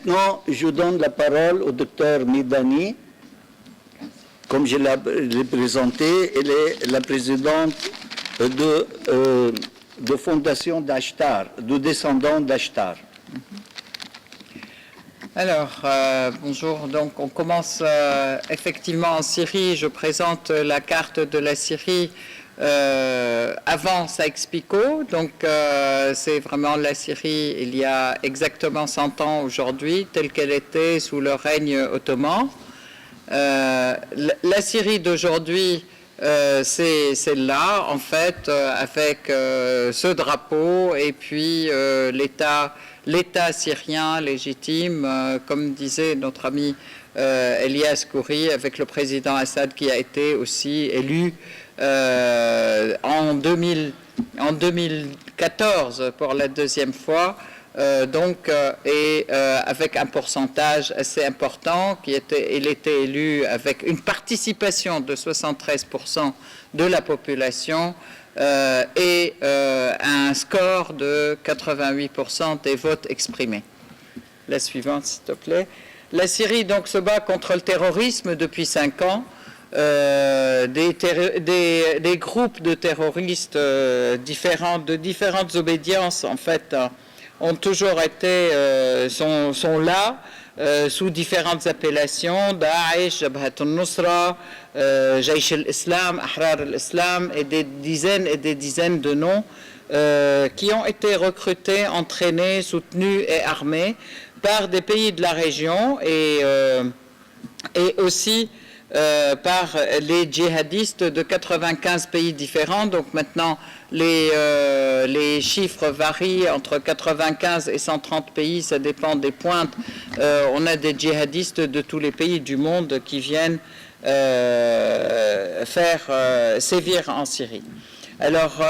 Maintenant, je donne la parole au docteur Midani. Comme je l'ai présenté, elle est la présidente de Fondation d'Ashtar, de descendants d'Ashtar. Alors, bonjour. Donc, on commence effectivement en Syrie. Je présente la carte de la Syrie avant Sykes-Picot. Donc, c'est vraiment la Syrie il y a exactement 100 ans aujourd'hui, telle qu'elle était sous le règne ottoman. La Syrie d'aujourd'hui, c'est celle-là, en fait, avec ce drapeau et puis l'État syrien légitime, comme disait notre ami Elias Khoury, avec le président Assad qui a été aussi élu en 2014 pour la deuxième fois. Avec un pourcentage assez important, il était élu avec une participation de 73% de la population et un score de 88% des votes exprimés. La suivante, s'il te plaît. La Syrie donc se bat contre le terrorisme depuis 5 ans. Des groupes de terroristes différents, de différentes obédiences, en fait, ont toujours été, sont là, sous différentes appellations, Daesh, Jabhat al-Nusra, Jaish al-Islam, Ahrar al-Islam, et des dizaines de noms qui ont été recrutés, entraînés, soutenus et armés par des pays de la région et aussi par les djihadistes de 95 pays différents. Donc maintenant, les chiffres varient entre 95 et 130 pays, ça dépend des pointes. On a des djihadistes de tous les pays du monde qui viennent faire sévir en Syrie. Alors,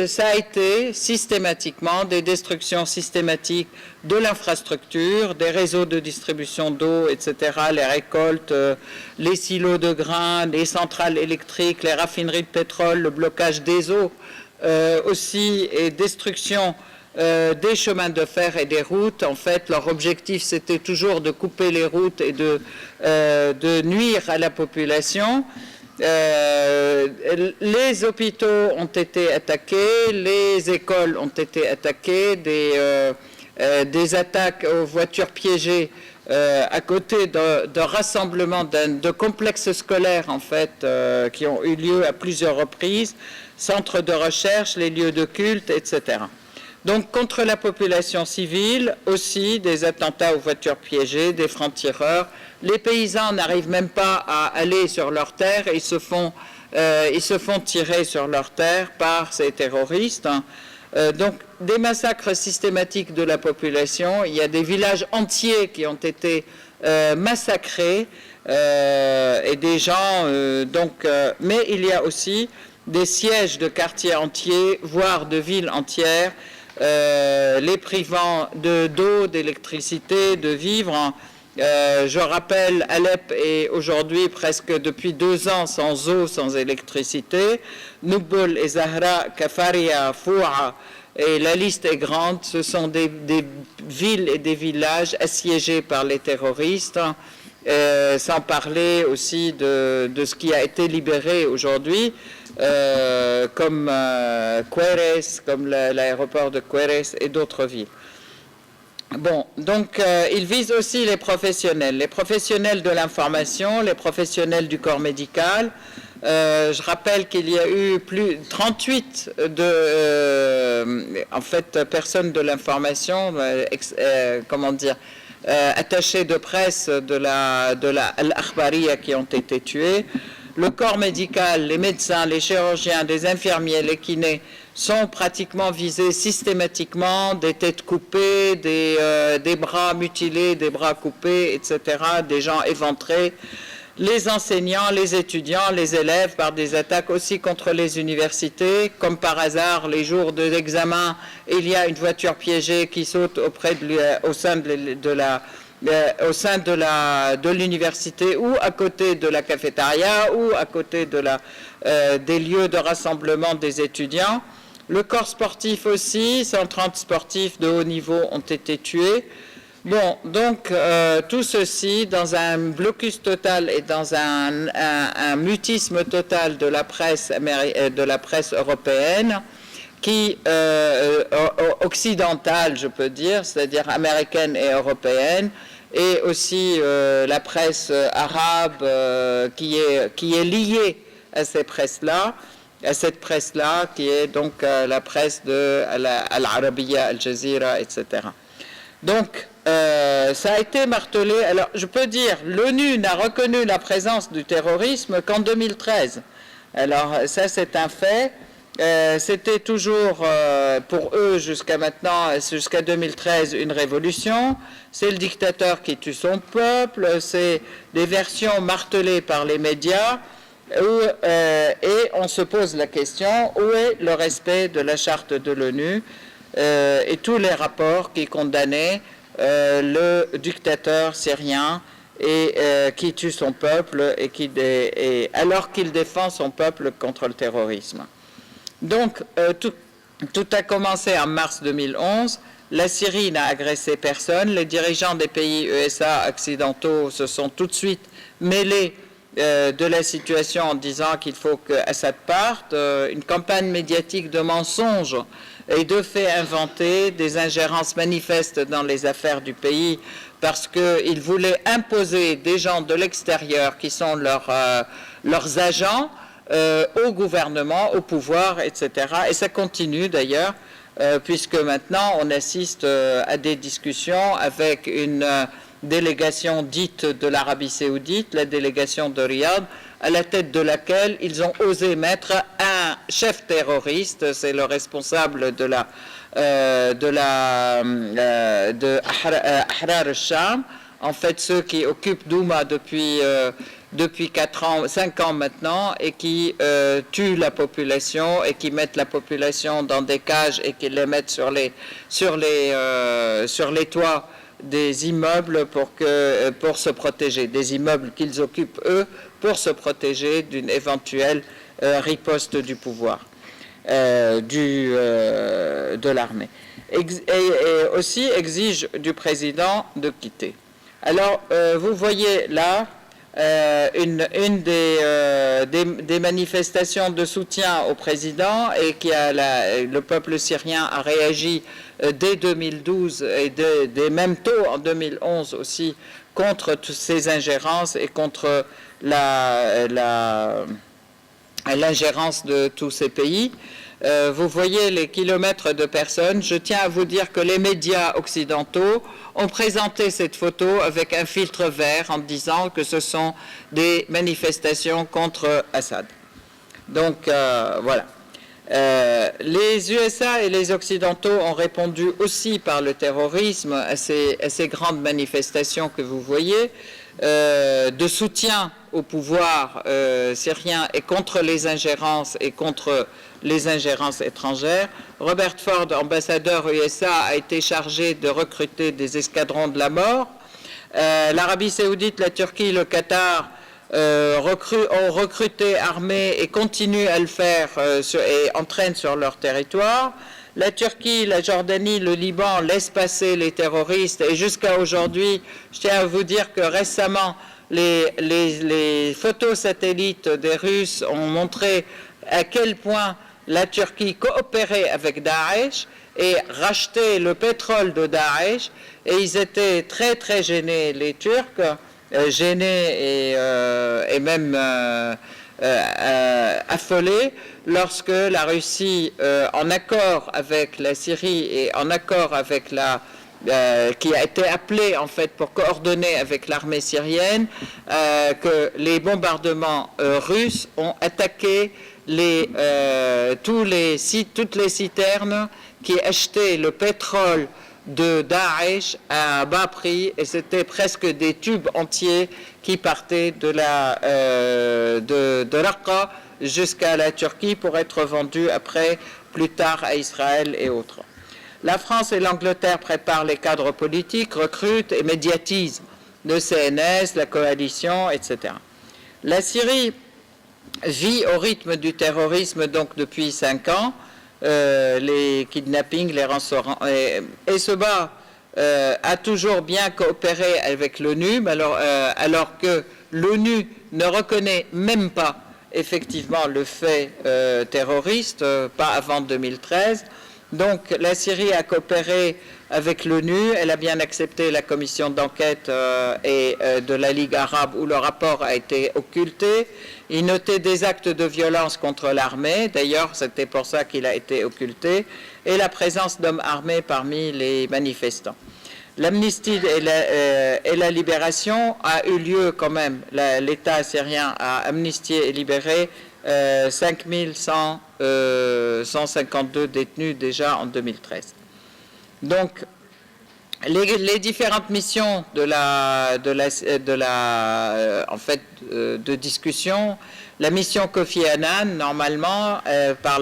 ça a été systématiquement des destructions systématiques de l'infrastructure, des réseaux de distribution d'eau, etc., les récoltes, les silos de grains, les centrales électriques, les raffineries de pétrole, le blocage des eaux, aussi, et destruction des chemins de fer et des routes. En fait, leur objectif, c'était toujours de couper les routes et de nuire à la population. Les hôpitaux ont été attaqués, les écoles ont été attaquées, des attaques aux voitures piégées à côté de rassemblements de complexes scolaires, en fait, qui ont eu lieu à plusieurs reprises, centres de recherche, les lieux de culte, etc. Donc, contre la population civile, aussi des attentats aux voitures piégées, des francs-tireurs. Les paysans n'arrivent même pas à aller sur leurs terres, ils se font tirer sur leurs terres par ces terroristes. Donc, des massacres systématiques de la population. Il y a des villages entiers qui ont été massacrés et des gens. Mais il y a aussi des sièges de quartiers entiers, voire de villes entières, les privant d'eau, d'électricité, de vivres. Je rappelle, Alep est aujourd'hui presque depuis 2 ans sans eau, sans électricité. Nubul et Zahra, Kafaria, Foua, et la liste est grande. Ce sont des villes et des villages assiégés par les terroristes, sans parler aussi de ce qui a été libéré aujourd'hui, comme Quérès, comme l'aéroport de Quérès et d'autres villes. Bon, donc il vise aussi les professionnels de l'information, les professionnels du corps médical. Je rappelle qu'il y a eu plus de 38 personnes de l'information, attachés de presse de la Al-Akhbariya qui ont été tués. Le corps médical, les médecins, les chirurgiens, les infirmiers, les kinés sont pratiquement visés systématiquement, des têtes coupées, des bras mutilés, des bras coupés, etc., des gens éventrés. Les enseignants, les étudiants, les élèves, par des attaques aussi contre les universités. Comme par hasard, les jours de l'examen, il y a une voiture piégée qui saute au sein de l'université ou à côté de la cafétéria ou à côté des lieux de rassemblement des étudiants. Le corps sportif aussi, 130 sportifs de haut niveau ont été tués. Bon, donc tout ceci dans un blocus total et dans un mutisme total de la presse, de la presse européenne, qui occidentale, je peux dire, c'est-à-dire américaine et européenne, et aussi la presse arabe qui est liée à ces presses-là, à cette presse-là qui est donc la presse de Al-Arabiya, Al Jazeera, etc. Donc, ça a été martelé. Alors, je peux dire, l'ONU n'a reconnu la présence du terrorisme qu'en 2013. Alors, ça, c'est un fait. C'était toujours, pour eux, jusqu'à maintenant, jusqu'à 2013, une révolution. C'est le dictateur qui tue son peuple. C'est des versions martelées par les médias. Et on se pose la question, où est le respect de la charte de l'ONU et tous les rapports qui condamnaient le dictateur syrien et qui tue son peuple et alors qu'il défend son peuple contre le terrorisme. Donc tout a commencé en mars 2011. La Syrie n'a agressé personne. Les dirigeants des pays USA occidentaux se sont tout de suite mêlés de la situation en disant qu'il faut que Assad parte. Une campagne médiatique de mensonges et de faits inventés, des ingérences manifestes dans les affaires du pays parce qu'ils voulaient imposer des gens de l'extérieur qui sont leurs agents au gouvernement, au pouvoir, etc. Et ça continue d'ailleurs, puisque maintenant on assiste à des discussions avec une délégation dite de l'Arabie Saoudite, la délégation de Riyad, à la tête de laquelle ils ont osé mettre un chef terroriste, c'est le responsable de Ahrar al-Sham, en fait ceux qui occupent Douma depuis 5 ans maintenant et qui tuent la population et qui mettent la population dans des cages et qui les mettent sur les toits des immeubles pour se protéger, des immeubles qu'ils occupent eux pour se protéger d'une éventuelle riposte du pouvoir, de l'armée. Et aussi exige du président de quitter. Alors, vous voyez là une des manifestations de soutien au président et le peuple syrien a réagi dès 2012 et des mêmes taux en 2011 aussi contre toutes ces ingérences et contre l'ingérence de tous ces pays. Vous voyez les kilomètres de personnes. Je tiens à vous dire que les médias occidentaux ont présenté cette photo avec un filtre vert en disant que ce sont des manifestations contre Assad. Donc voilà. Les USA et les Occidentaux ont répondu aussi par le terrorisme à ces grandes manifestations que vous voyez, de soutien au pouvoir syrien et contre les ingérences et contre les ingérences étrangères. Robert Ford, ambassadeur USA, a été chargé de recruter des escadrons de la mort. L'Arabie Saoudite, la Turquie, le Qatar ont recruté, armé et continuent à le faire et entraînent sur leur territoire. La Turquie, la Jordanie, le Liban laissent passer les terroristes et jusqu'à aujourd'hui, je tiens à vous dire que récemment, les photos satellites des Russes ont montré à quel point la Turquie coopérait avec Daesh et rachetait le pétrole de Daesh, et ils étaient très très gênés, les Turcs, gênés et même affolés lorsque la Russie, en accord avec la Syrie et en accord avec qui a été appelée en fait pour coordonner avec l'armée syrienne, que les bombardements russes ont attaqué toutes les citernes qui achetaient le pétrole de Daesh à bas prix, et c'était presque des tubes entiers qui partaient de Raqqa jusqu'à la Turquie pour être vendus après, plus tard, à Israël et autres. La France et l'Angleterre préparent les cadres politiques, recrutent et médiatisent le CNS, la coalition, etc. La Syrie vit au rythme du terrorisme donc depuis 5 ans, les kidnappings, les rançons, et se bat a toujours bien coopéré avec l'ONU, alors que l'ONU ne reconnaît même pas effectivement le fait terroriste, pas avant 2013. Donc la Syrie a coopéré avec l'ONU, elle a bien accepté la commission d'enquête de la Ligue arabe où le rapport a été occulté. Il notait des actes de violence contre l'armée, d'ailleurs c'était pour ça qu'il a été occulté, et la présence d'hommes armés parmi les manifestants. L'amnistie et la libération a eu lieu quand même. L'État syrien a amnistié et libéré 5152 détenus déjà en 2013. Donc, les différentes missions de discussion, la mission Kofi Annan, normalement, par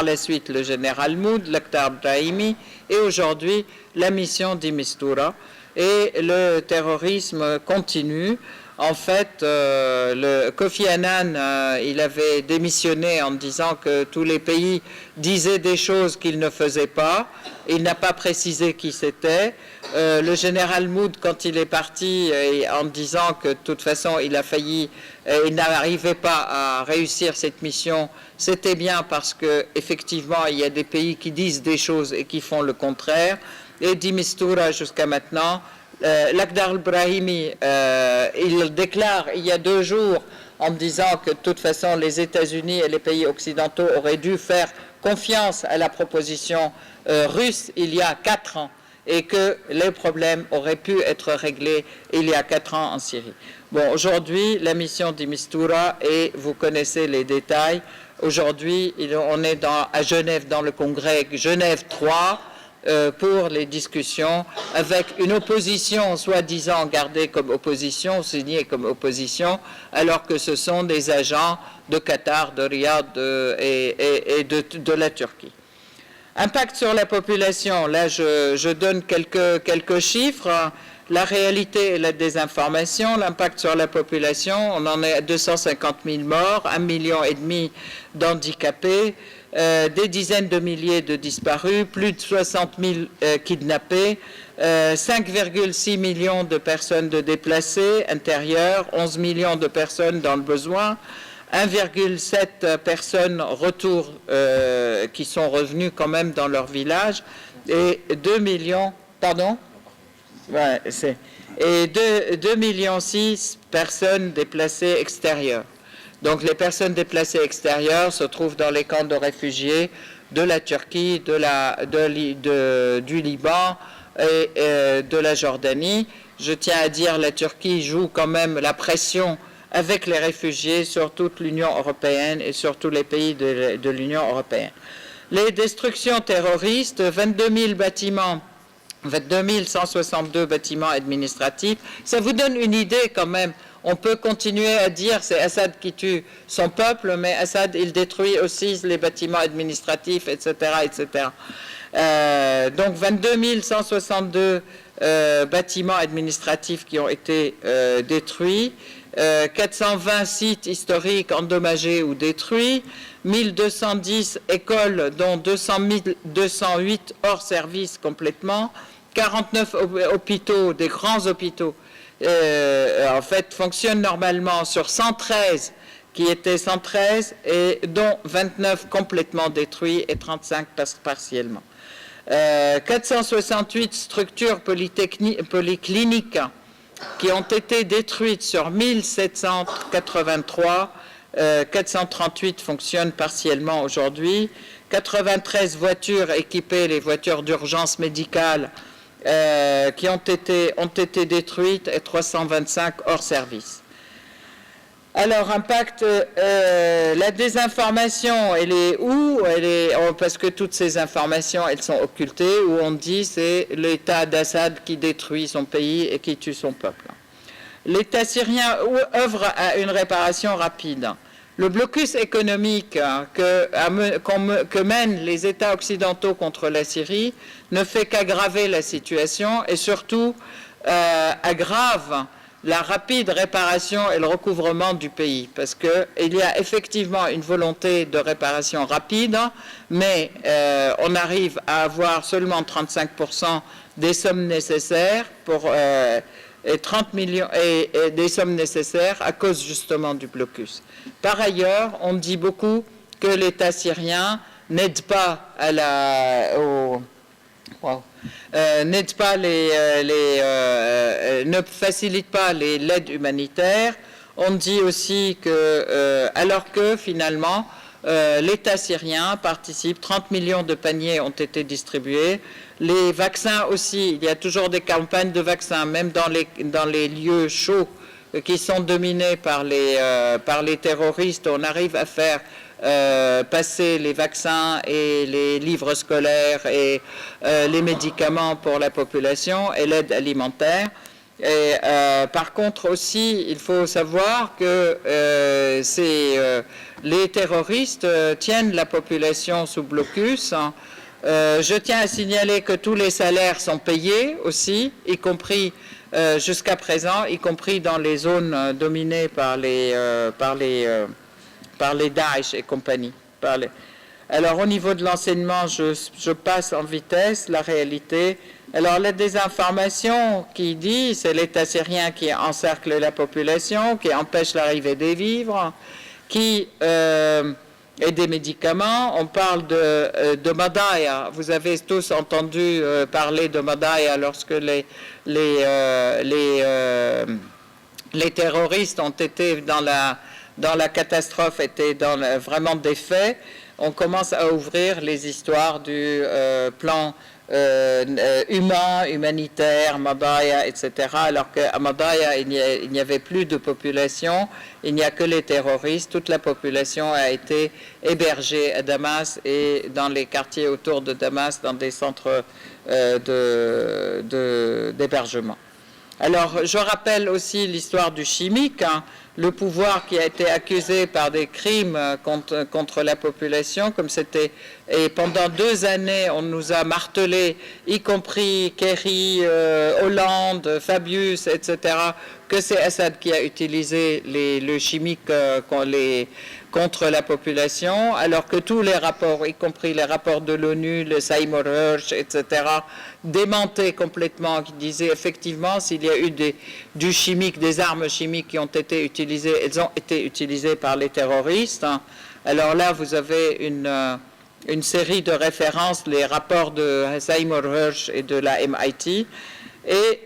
la suite le général Mood, l'Akhtar Brahimi, et aujourd'hui la mission d'Imistura. Et le terrorisme continue. En fait, le Kofi Annan, il avait démissionné en disant que tous les pays disaient des choses qu'il ne faisait pas. Il n'a pas précisé qui c'était. Le général Mood, quand il est parti, en disant que de toute façon, il n'arrivait pas à réussir cette mission, c'était bien parce que effectivement, il y a des pays qui disent des choses et qui font le contraire. Et d'Imistura jusqu'à maintenant, l'Akhtar Brahimi, il déclare il y a 2 jours en disant que de toute façon les États-Unis et les pays occidentaux auraient dû faire confiance à la proposition russe il y a 4 ans et que les problèmes auraient pu être réglés il y a 4 ans en Syrie. Bon, aujourd'hui, la mission d'Imistura, et vous connaissez les détails, aujourd'hui on est à Genève, dans le congrès Genève 3, pour les discussions avec une opposition soi-disant gardée comme opposition, signée comme opposition, alors que ce sont des agents de Qatar, de Riyad et de la Turquie. Impact sur la population, là je donne quelques chiffres. La réalité et la désinformation, l'impact sur la population, on en est à 250 000 morts, 1,5 million d'handicapés, des dizaines de milliers de disparus, plus de 60 000 kidnappés, 5,6 millions de personnes de déplacés intérieurs, 11 millions de personnes dans le besoin, 1,7 personnes retour qui sont revenues quand même dans leur village, et 2 millions, pardon ? Ouais, et 2,6 millions personnes déplacées extérieures. Donc les personnes déplacées extérieures se trouvent dans les camps de réfugiés de la Turquie, du Liban et de la Jordanie. Je tiens à dire que la Turquie joue quand même la pression avec les réfugiés sur toute l'Union européenne et sur tous les pays de l'Union européenne. Les destructions terroristes, 22 162 bâtiments administratifs. Ça vous donne une idée quand même. On peut continuer à dire c'est Assad qui tue son peuple, mais Assad, il détruit aussi les bâtiments administratifs, etc. etc. Donc 22 162 bâtiments administratifs qui ont été détruits, 420 sites historiques endommagés ou détruits, 1210 écoles, dont 208 hors service complètement, 49 hôpitaux, des grands hôpitaux, en fait, fonctionnent normalement sur 113 qui étaient 113 et dont 29 complètement détruits et 35 partiellement. 468 structures polycliniques qui ont été détruites sur 1783, 438 fonctionnent partiellement aujourd'hui, 93 voitures équipées, les voitures d'urgence médicale, qui ont été détruites et 325 hors service. Alors, impact, la désinformation, elle est où? Parce que toutes ces informations, elles sont occultées, où on dit c'est l'État d'Assad qui détruit son pays et qui tue son peuple. L'État syrien œuvre à une réparation rapide. Le blocus économique que mènent les États occidentaux contre la Syrie ne fait qu'aggraver la situation et surtout aggrave la rapide réparation et le recouvrement du pays, parce qu'il y a effectivement une volonté de réparation rapide, mais on arrive à avoir seulement 35% des sommes nécessaires pour et 30 millions et des sommes nécessaires à cause justement du blocus. Par ailleurs, on dit beaucoup que l'État syrien n'aide pas à n'aide pas ne facilite pas l'aide humanitaire. On dit aussi que, alors que finalement, l'État syrien participe, 30 millions de paniers ont été distribués. Les vaccins aussi, il y a toujours des campagnes de vaccins, même dans les lieux chauds qui sont dominés par les terroristes. On arrive à faire passer les vaccins et les livres scolaires et les médicaments pour la population et l'aide alimentaire. Et par contre aussi, il faut savoir que les terroristes tiennent la population sous blocus. Je tiens à signaler que tous les salaires sont payés aussi, y compris jusqu'à présent, y compris dans les zones dominées par les Daesh et compagnie. Alors au niveau de l'enseignement, je passe en vitesse la réalité. Alors la désinformation qui dit c'est l'État syrien qui encercle la population, qui empêche l'arrivée des vivres, et des médicaments. On parle de Madaya. Vous avez tous entendu parler de Madaya lorsque les terroristes ont été dans la catastrophe, étaient vraiment des faits. On commence à ouvrir les histoires du plan humain, humanitaire, Madaya, etc. Alors qu'à Madaya, il n'y avait plus de population, il n'y a que les terroristes. Toute la population a été hébergée à Damas et dans les quartiers autour de Damas, dans des centres d'hébergement. Alors, je rappelle aussi l'histoire du chimique, le pouvoir qui a été accusé par des crimes contre la population, comme c'était, et pendant 2 années, on nous a martelé, y compris Kerry, Hollande, Fabius, etc., que c'est Assad qui a utilisé le chimique contre la population, alors que tous les rapports, y compris les rapports de l'ONU, le Seymour Hersh, etc., démentaient complètement, qui disaient effectivement s'il y a eu du chimique, des armes chimiques qui ont été utilisées, elles ont été utilisées par les terroristes. Alors là, vous avez une série de références, les rapports de Seymour Hersh et de la MIT. Et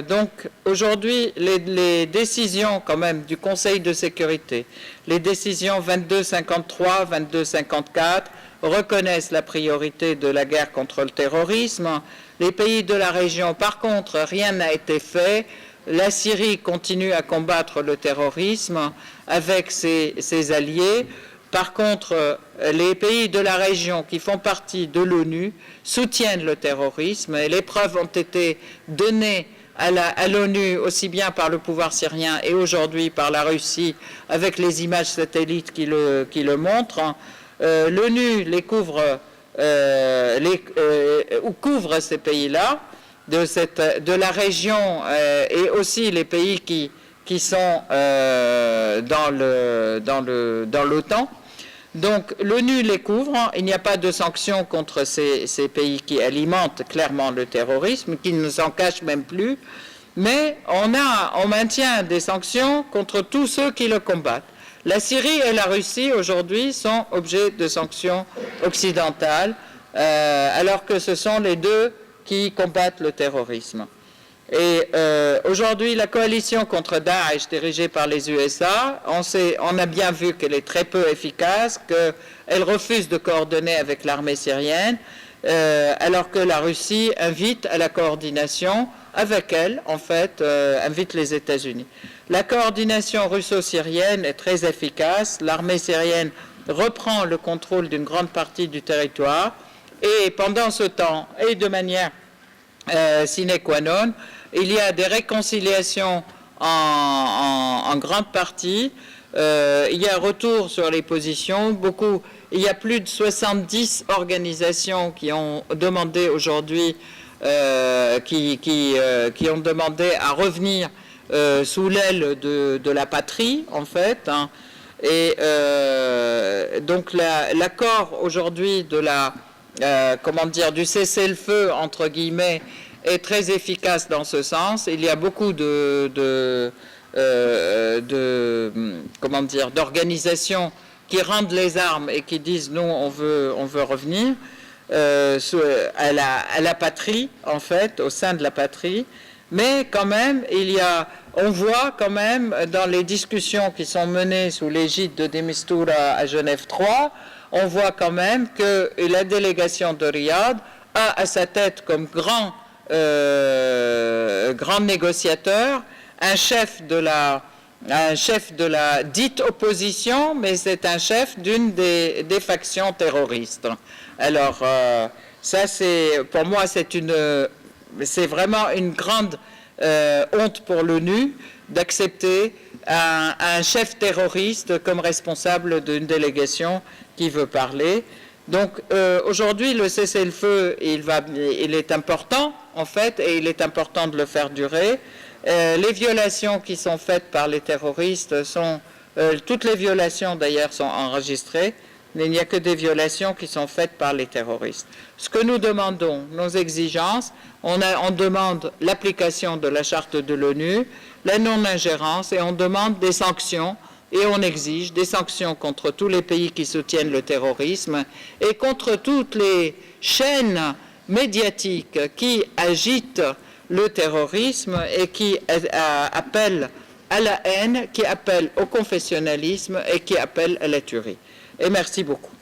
donc aujourd'hui, les décisions quand même du Conseil de sécurité, les décisions 2253, 2254 reconnaissent la priorité de la guerre contre le terrorisme. Les pays de la région, par contre, rien n'a été fait. La Syrie continue à combattre le terrorisme avec ses alliés. Par contre, les pays de la région qui font partie de l'ONU soutiennent le terrorisme et les preuves ont été données à l'ONU aussi bien par le pouvoir syrien et aujourd'hui par la Russie avec les images satellites qui le montrent. L'ONU couvre ces pays-là de la région et aussi les pays qui sont dans l'OTAN. Donc l'ONU les couvre, il n'y a pas de sanctions contre ces pays qui alimentent clairement le terrorisme, qui ne s'en cachent même plus, mais on maintient des sanctions contre tous ceux qui le combattent. La Syrie et la Russie aujourd'hui sont objets de sanctions occidentales, alors que ce sont les deux qui combattent le terrorisme. Et aujourd'hui, la coalition contre Daesh dirigée par les USA, on a bien vu qu'elle est très peu efficace, qu'elle refuse de coordonner avec l'armée syrienne, alors que la Russie invite à la coordination avec elle, en fait, invite les États-Unis. La coordination russo-syrienne est très efficace. L'armée syrienne reprend le contrôle d'une grande partie du territoire et pendant ce temps, et de manière sine qua non, il y a des réconciliations en grande partie. Il y a un retour sur les positions. Il y a plus de 70 organisations qui ont demandé aujourd'hui, qui ont demandé à revenir sous l'aile de la patrie, en fait. Et donc l'accord aujourd'hui du cessez-le-feu entre guillemets est très efficace dans ce sens. Il y a beaucoup d'organisations qui rendent les armes et qui disent nous on veut revenir à la patrie, en fait, au sein de la patrie. Mais quand même, on voit quand même dans les discussions qui sont menées sous l'égide de De Mistura à Genève 3, on voit quand même que la délégation de Riyad a à sa tête comme grand négociateur un chef de la dite opposition, mais c'est un chef d'une des factions terroristes. Alors, ça, pour moi, c'est vraiment une grande honte pour l'ONU d'accepter un chef terroriste comme responsable d'une délégation qui veut parler. Donc, aujourd'hui, le cessez-le-feu, il est important, en fait, et il est important de le faire durer. Les violations qui sont faites par les terroristes toutes les violations d'ailleurs sont enregistrées, mais il n'y a que des violations qui sont faites par les terroristes. Ce que nous demandons, nos exigences, on demande l'application de la charte de l'ONU, la non-ingérence, et on demande des sanctions, et on exige des sanctions contre tous les pays qui soutiennent le terrorisme et contre toutes les chaînes médiatiques qui agitent le terrorisme et qui appellent à la haine, qui appellent au confessionnalisme et qui appellent à la tuerie. Et merci beaucoup.